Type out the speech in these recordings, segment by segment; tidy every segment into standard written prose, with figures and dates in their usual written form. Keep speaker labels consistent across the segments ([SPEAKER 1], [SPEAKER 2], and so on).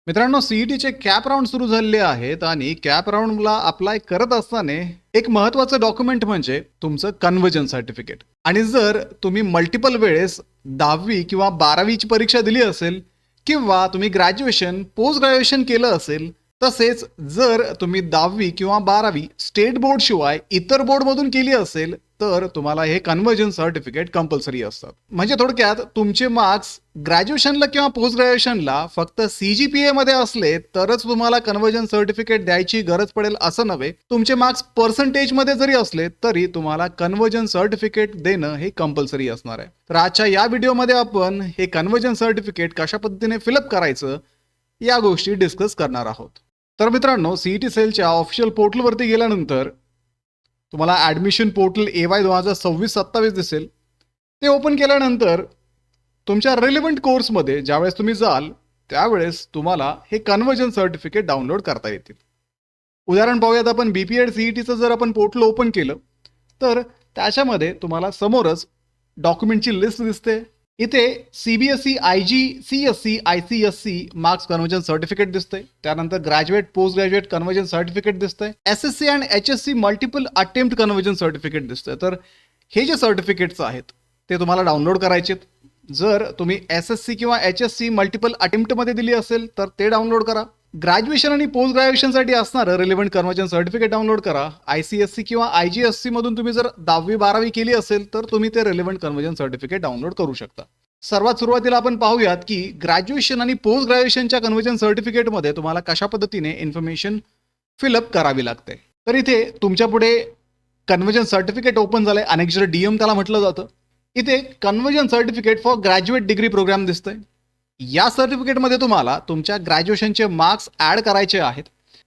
[SPEAKER 1] मित्रांनो, सीईटीचे cap round सुरू झालेले आहेत आणि कॅप राऊंडला अप्लाय करत असताना एक महत्त्वाचं डॉक्युमेंट म्हणजे तुमचं कन्व्हर्जन सर्टिफिकेट. आणि जर तुम्ही मल्टिपल वेळेस 10वी किंवा 12वीची परीक्षा दिली असेल किंवा तुम्ही ग्रॅज्युएशन पोस्ट ग्रॅज्युएशन केलं असेल, तसेच जर तुम्ही 10वी किंवा 12वी स्टेट बोर्ड शिवाय इतर बोर्डमधून केली असेल तर तुम्हाला हे कन्व्हर्जन सर्टिफिकेट कंपल्सरी असतात. म्हणजे थोडक्यात तुमचे मार्क्स ग्रॅज्युएशनला किंवा पोस्ट ग्रॅज्युएशनला फक्त CGPA मध्ये असले तरच तुम्हाला कन्व्हर्जन सर्टिफिकेट द्यायची गरज पडेल असं नव्हे. तुमचे मार्क्स पर्सेंटेजमध्ये जरी असले तरी तुम्हाला कन्व्हर्जन सर्टिफिकेट देणं हे कंपल्सरी असणार आहे. तर आजच्या या व्हिडिओमध्ये आपण हे कन्व्हर्जन सर्टिफिकेट कशा पद्धतीने फिलअप करायचं या गोष्टी डिस्कस करणार आहोत. तर मित्रांनो, सीईटी सेलच्या ऑफिशियल पोर्टलवरती गेल्यानंतर तुम्हाला ॲडमिशन पोर्टल AY 2026-27 दिसेल. ते ओपन केल्यानंतर तुमच्या रिलेव्हंट कोर्समध्ये ज्यावेळेस तुम्ही जाल त्यावेळेस तुम्हाला हे कन्व्हर्जन सर्टिफिकेट डाउनलोड करता येतील. उदाहरण पाहूयात आपण. BPED CETचं जर आपण पोर्टल ओपन केलं तर त्याच्यामध्ये तुम्हाला समोरच डॉक्युमेंटची लिस्ट दिसते. इथे CBSE, IG, CSE, ICSE marks conversion certificate दिसतंय. त्यानंतर graduate post graduate conversion certificate दिसतंय. SSC and HSC multiple attempt conversion certificate दिसतंय. तर हे जे सर्टिफिकेट्स आहेत ते तुम्हाला डाउनलोड करायचे. जर तुम्ही SSC किंवा HSC मल्टिपल अटेम्प्टमध्ये दिली असेल तर ते डाउनलोड करा. ग्रॅज्युएशन आणि पोस्ट ग्रॅज्युएशनसाठी असणारं रिलेव्हंट कन्व्हर्जन सर्टिफिकेट डाउनलोड करा. ICSE किंवा IGSC मधून तुम्ही जर 10वी 12वी केली असेल तर तुम्ही ते रिलेव्हंट कन्व्हर्जन सर्टिफिकेट डाउनलोड करू शकता. सर्वात सुरुवातीला आपण पाहूयात की ग्रॅज्युएशन आणि पोस्ट ग्रॅज्युएशनच्या कन्व्हर्जन सर्टिफिकेटमध्ये तुम्हाला कशा पद्धतीने इन्फॉर्मेशन फिलअप करावी लागते. तर इथे तुमच्या पुढे कन्व्हर्जन सर्टिफिकेट ओपन झालंय. अनेक जर DM त्याला म्हटलं जातं. इथे conversion certificate for graduate degree programme दिसतंय. या सर्टिफिकेटमध्ये तुम्हाला तुमच्या ग्रॅज्युएशनचे मार्क्स ॲड करायचे आहेत.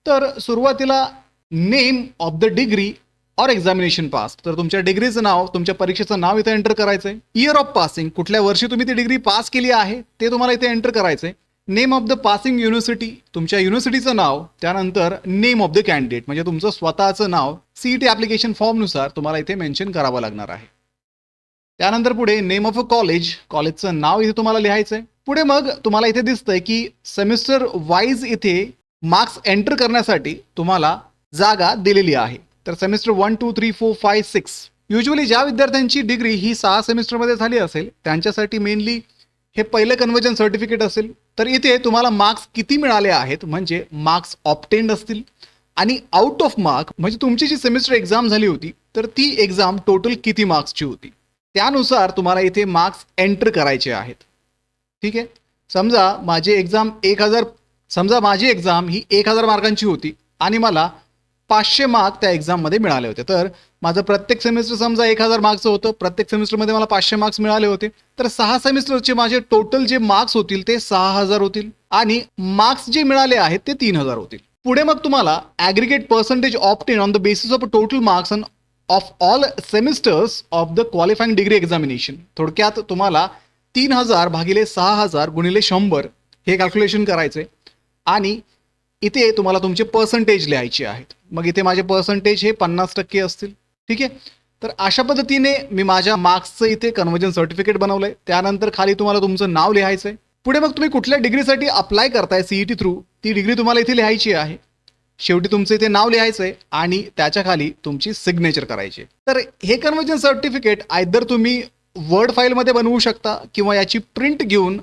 [SPEAKER 1] तर सुरुवातीला नेम ऑफ द डिग्री और एक्झामिनेशन पास, तर तुमच्या डिग्रीचं नाव, तुमच्या परीक्षेचं नाव इथे एंटर करायचं आहे. इयर ऑफ पासिंग, कुठल्या वर्षी तुम्ही ती डिग्री पास केली आहे ते तुम्हाला इथे एंटर करायचं आहे. Name of the passing university, तुमच्या युनिव्हर्सिटीचं नाव. त्यानंतर नेम ऑफ द कॅन्डिडेट म्हणजे तुमचं स्वतःचं नाव CET ॲप्लिकेशन फॉर्मनुसार तुम्हाला इथे मेन्शन करावं लागणार आहे. त्यानंतर पुढे नेम ऑफ अ कॉलेज, कॉलेजचं नाव इथे तुम्हाला लिहायचं आहे. पुढे मग तुम्हाला इथे दिसतंय की सेमिस्टर वाईज इथे मार्क्स एंटर करण्यासाठी तुम्हाला जागा दिलेली आहे. तर सेमिस्टर 1, 2, 3, 4, 5, 6 युजली ज्या विद्यार्थ्यांची डिग्री ही 6 सेमिस्टरमध्ये झाली असेल त्यांच्यासाठी मेनली हे पहिलं कन्व्हर्जन सर्टिफिकेट असेल. तर इथे तुम्हाला मार्क्स किती मिळाले आहेत म्हणजे मार्क्स ऑब्टेन्ड असतील आणि आउट ऑफ मार्क म्हणजे तुमची जी सेमिस्टर एक्झाम झाली होती तर ती एक्झाम टोटल किती मार्क्सची होती त्यानुसार तुम्हाला इथे मार्क्स एंटर करायचे आहेत. ठीक आहे. समजा माझी एक्झाम ही 1000 मार्कांची होती आणि मला 500 मार्क त्या एक्झाममध्ये मिळाले होते. तर माझं प्रत्येक सेमिस्टर समजा 1000 मार्क्सचं होतं. प्रत्येक सेमिस्टरमध्ये मला 500 मार्क्स मिळाले होते. तर 6 सेमिस्टरचे माझे टोटल जे मार्क्स होतील ते 6000 होतील आणि मार्क्स जे मिळाले आहेत ते 3000 होतील. पुढे मग तुम्हाला aggregate percentage obtain on the basis of total marks of all semesters of the qualifying degree examination. थोडक्यात तुम्हाला 3000 भागिले 6000 गुणिले 100 हे कॅल्क्युलेशन करायचे आणि इथे तुम्हाला तुमचे पर्सेंटेज लिहायचे आहेत. मग इथे माझे पर्सेंटेज हे 50% असतील. ठीक आहे. तर अशा पद्धतीने मी माझ्या मार्क्सचं इथे कन्व्हर्जन सर्टिफिकेट बनवलंय. त्यानंतर खाली तुम्हाला तुमचं नाव लिहायचं आहे. पुढे मग तुम्ही कुठल्या डिग्रीसाठी अप्लाय करताय CET थ्रू ती डिग्री तुम्हाला इथे लिहायची आहे. शेवटी तुमचं इथे नाव लिहायचं आहे आणि त्याच्या खाली तुमची सिग्नेचर करायची. तर हे कन्व्हर्जन सर्टिफिकेट आयदर तुम्ही वर्ड फाईलमध्ये बनवू शकता किंवा याची प्रिंट घेऊन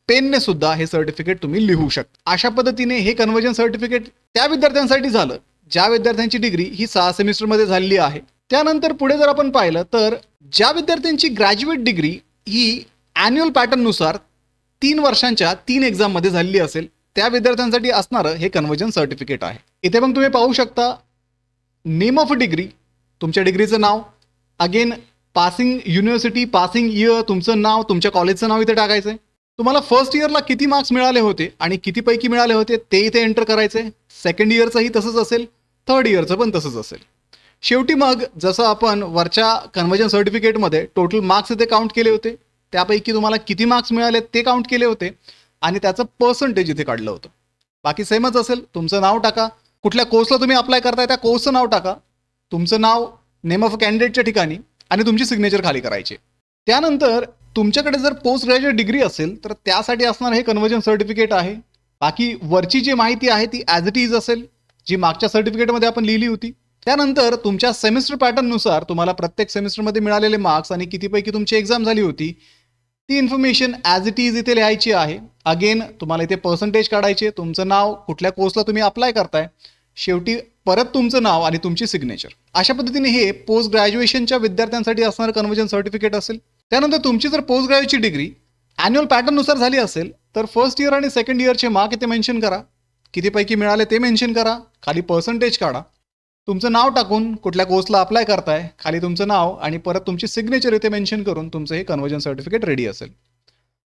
[SPEAKER 1] पेनने सुद्धा हे सर्टिफिकेट तुम्ही लिहू शकता. अशा पद्धतीने हे कन्व्हर्जन सर्टिफिकेट त्या विद्यार्थ्यांसाठी झालं ज्या विद्यार्थ्यांची डिग्री ही 6 सेमिस्टरमध्ये झालेली आहे. त्यानंतर पुढे जर आपण पाहिलं तर ज्या विद्यार्थ्यांची ग्रॅज्युएट डिग्री ही ॲन्युअल पॅटर्ननुसार 3 वर्षांच्या 3 एक्झाममध्ये झालेली असेल त्या विद्यार्थ्यांसाठी असणारं हे कन्व्हर्जन सर्टिफिकेट आहे. इथे पण तुम्ही पाहू शकता नेम ऑफ डिग्री, तुमच्या डिग्रीचं नाव, again passing university, passing year, तुमचं नाव, तुमच्या कॉलेजचं नाव इथे टाकायचं आहे. तुम्हाला फर्स्ट इयरला किती मार्क्स मिळाले होते आणि किती पैकी मिळाले होते ते इथे एंटर करायचे. सेकंड इयरचंही तसंच असेल, थर्ड इयरचं पण तसंच असेल. शेवटी मग जसं आपण वरच्या कन्व्हर्जन सर्टिफिकेटमध्ये टोटल मार्क्स इथे काउंट केले होते त्यापैकी तुम्हाला किती मार्क्स मिळाले ते काउंट केले होते आणि त्याचं पर्सेंटेज इथे काढलं होतं. बाकी सेमच असेल. तुमचं नाव टाका, कुठल्या कोर्सला तुम्ही अप्लाय करताय त्या कोर्सचं नाव टाका, तुमचं नाव नेम ऑफ कॅन्डिडेटच्या ठिकाणी आणि तुमची सिग्नेचर खाली करायची. त्यानंतर तुमच्याकडे जर पोस्ट ग्रॅज्युएट डिग्री असेल तर त्यासाठी असणार हे कन्व्हर्जन सर्टिफिकेट आहे. बाकी वरची जी माहिती आहे ती ॲज इट इज असेल, जी मागच्या सर्टिफिकेटमध्ये आपण लिहिली होती. त्यानंतर तुमच्या सेमिस्टर पॅटर्ननुसार तुम्हाला प्रत्येक सेमिस्टरमध्ये मिळालेले मार्क्स आणि कितीपैकी तुमची एक्झाम झाली होती ती इन्फॉर्मेशन ॲज इट इज इथे लिहायची आहे. अगेन तुम्हाला इथे पर्सेंटेज काढायचे, तुमचं नाव, कुठल्या कोर्सला तुम्ही अप्लाय करताय, शेवटी परत तुमचं नाव आणि तुमची सिग्नेचर. अशा पद्धतीने हे पोस्ट ग्रॅज्युएशनच्या विद्यार्थ्यांसाठी असणारं कन्वर्जन सर्टिफिकेट असेल. त्यानंतर तुमची जर पोस्ट ग्रॅज्युएटची डिग्री ॲन्युअल पॅटर्ननुसार झाली असेल तर फर्स्ट इयर आणि सेकंड इयरचे मार्क इथे मेन्शन करा, कितीपैकी मिळाले ते मेन्शन करा, खाली पर्सेंटेज काढा, तुमचं नाव टाकून कुठल्या कोर्सला अप्लाय करताय, खाली तुमचं नाव आणि परत तुमची सिग्नेचर इथे मेन्शन करून तुमचं हे कन्वर्जन सर्टिफिकेट रेडी असेल.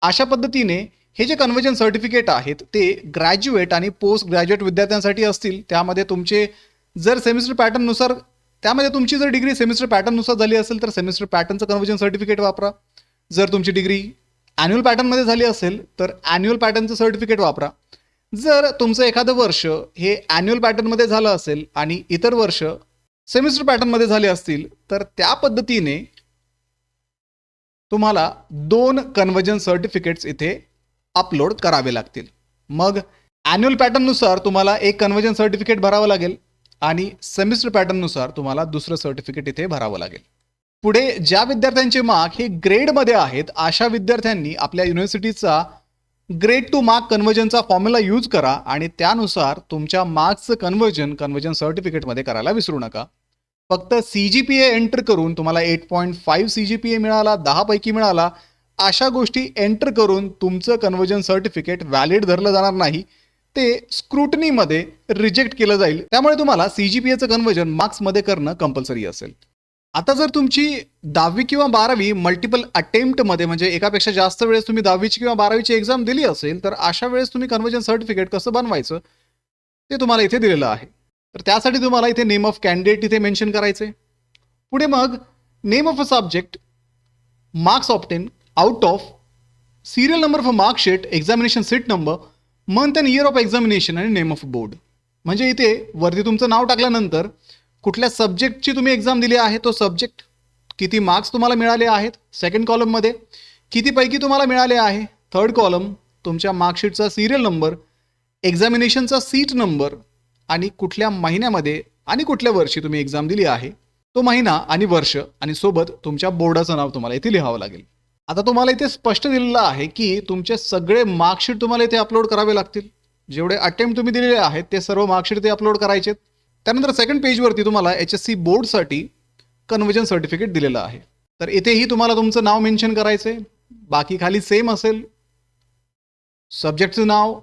[SPEAKER 1] अशा पद्धतीने हे जे कन्वर्जन सर्टिफिकेट आहेत ते ग्रॅज्युएट आणि पोस्ट ग्रॅज्युएट विद्यार्थ्यांसाठी असतील. त्यामध्ये तुमचे जर सेमिस्टर पॅटर्ननुसार, त्यामध्ये तुमची जर डिग्री सेमिस्टर पॅटर्ननुसार झाली असेल तर सेमिस्टर पॅटर्नचं कन्वर्जन सर्टिफिकेट वापरा. जर तुमची डिग्री ॲन्युअल पॅटर्नमध्ये झाली असेल तर ॲन्युअल पॅटर्नचं सर्टिफिकेट वापरा. जर तुमचं एखादं वर्ष हे ॲन्युअल पॅटर्नमध्ये झालं असेल आणि इतर वर्ष सेमिस्टर पॅटर्नमध्ये झाले असतील तर त्या पद्धतीने तुम्हाला 2 कन्वर्जन सर्टिफिकेट्स इथे अपलोड करावे लागतील. मग ॲन्युअल पॅटर्ननुसार तुम्हाला एक कन्वर्जन सर्टिफिकेट भरावं लागेल आणि सेमिस्टर पॅटर्ननुसार तुम्हाला दुसरं सर्टिफिकेट इथे भरावं लागेल. पुढे ज्या विद्यार्थ्यांचे मार्क हे ग्रेडमध्ये आहेत अशा विद्यार्थ्यांनी आपल्या युनिव्हर्सिटीचा ग्रेड टू मार्क कन्वर्जनचा फॉर्म्युला यूज करा आणि त्यानुसार तुमच्या मार्क्सचं कन्वर्जन सर्टिफिकेटमध्ये करायला विसरू नका. फक्त CGPA एंटर करून तुम्हाला 8.5 CGPA मिळाला, 10 पैकी मिळाला, अशा गोष्टी एंटर करून तुमचं कन्वर्जन सर्टिफिकेट व्हॅलिड धरलं जाणार नाही, ते स्क्रुटनीमध्ये रिजेक्ट केलं जाईल. त्यामुळे तुम्हाला CGPAचं कन्वर्जन मार्क्समध्ये करणं कंपल्सरी असेल. आता जर तुमची 10वी किंवा 12वी मल्टिपल अटेम्प्टमध्ये म्हणजे एकापेक्षा जास्त वेळेस तुम्ही 10वीची किंवा 12वीची एक्झाम दिली असेल तर अशा वेळेस तुम्ही कन्वर्जन सर्टिफिकेट कसं बनवायचं ते तुम्हाला इथे दिलेलं आहे. तर त्यासाठी तुम्हाला इथे नेम ऑफ कॅन्डिडेट इथे मेन्शन करायचे. पुढे मग name of a subject, marks obtain out of, serial number for marksheet, examination seat number, month and year of examination आणि नेम ऑफ बोर्ड. म्हणजे इथे वरती तुमचं नाव टाकल्यानंतर कुठल्या सब्जेक्टची तुम्ही एक्झाम दिली आहे तो सब्जेक्ट, किती मार्क्स तुम्हाला मिळाले आहेत सेकंड कॉलममध्ये, कितीपैकी तुम्हाला मिळाले आहे थर्ड कॉलम, तुमच्या मार्कशीटचा सिरियल नंबर, एक्झामिनेशनचा सीट नंबर आणि कुठल्या महिन्यामध्ये आणि कुठल्या वर्षी तुम्ही एक्झाम दिली आहे तो महिना आणि वर्ष आणि सोबत तुमच्या बोर्डाचं नाव तुम्हाला इथे लिहावं लागेल. आता तुम्हाला इथे स्पष्ट दिलेलं आहे की तुमचे सगळे मार्कशीट तुम्हाला इथे अपलोड करावे लागतील. जेवढे अटेम्प्ट तुम्ही दिलेले आहेत ते सर्व मार्कशीट इथे अपलोड करायचे. त्यानंतर सेकंड पेजवरती तुम्हाला HSC बोर्डसाठी कन्वर्जन सर्टिफिकेट दिलेलं आहे. तर इथेही तुम्हाला तुमचं नाव मेन्शन करायचं आहे. बाकी खाली सेम असेल, सब्जेक्टचं नाव,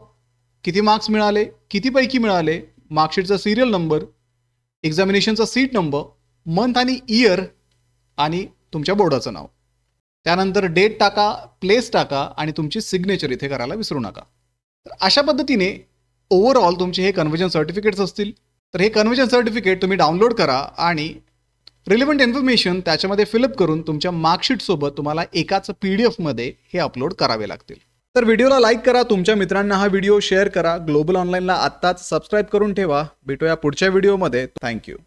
[SPEAKER 1] किती मार्क्स मिळाले, कितीपैकी मिळाले, मार्कशीटचा सिरियल नंबर, एक्झामिनेशनचा सीट नंबर, मंथ आणि इयर आणि तुमच्या बोर्डाचं नाव. त्यानंतर डेट टाका, प्लेस टाका आणि तुमची सिग्नेचर इथे करायला विसरू नका. तर अशा पद्धतीने ओव्हरऑल तुमचे हे कन्वर्जन सर्टिफिकेट्स असतील. तर हे कन्वर्जन सर्टिफिकेट तुम्ही डाउनलोड करा आणि रिलेव्हंट इन्फॉर्मेशन त्याच्यामध्ये फिलअप करून तुमच्या मार्कशीटसोबत तुम्हाला एकाच PDF मध्ये हे अपलोड करावे लागतील. तर व्हिडिओला लाईक करा, तुमच्या मित्रांना हा व्हिडिओ शेअर करा, ग्लोबल ऑनलाईनला आत्ताच सबस्क्राईब करून ठेवा. भेटूया पुढच्या व्हिडिओमध्ये. थँक्यू.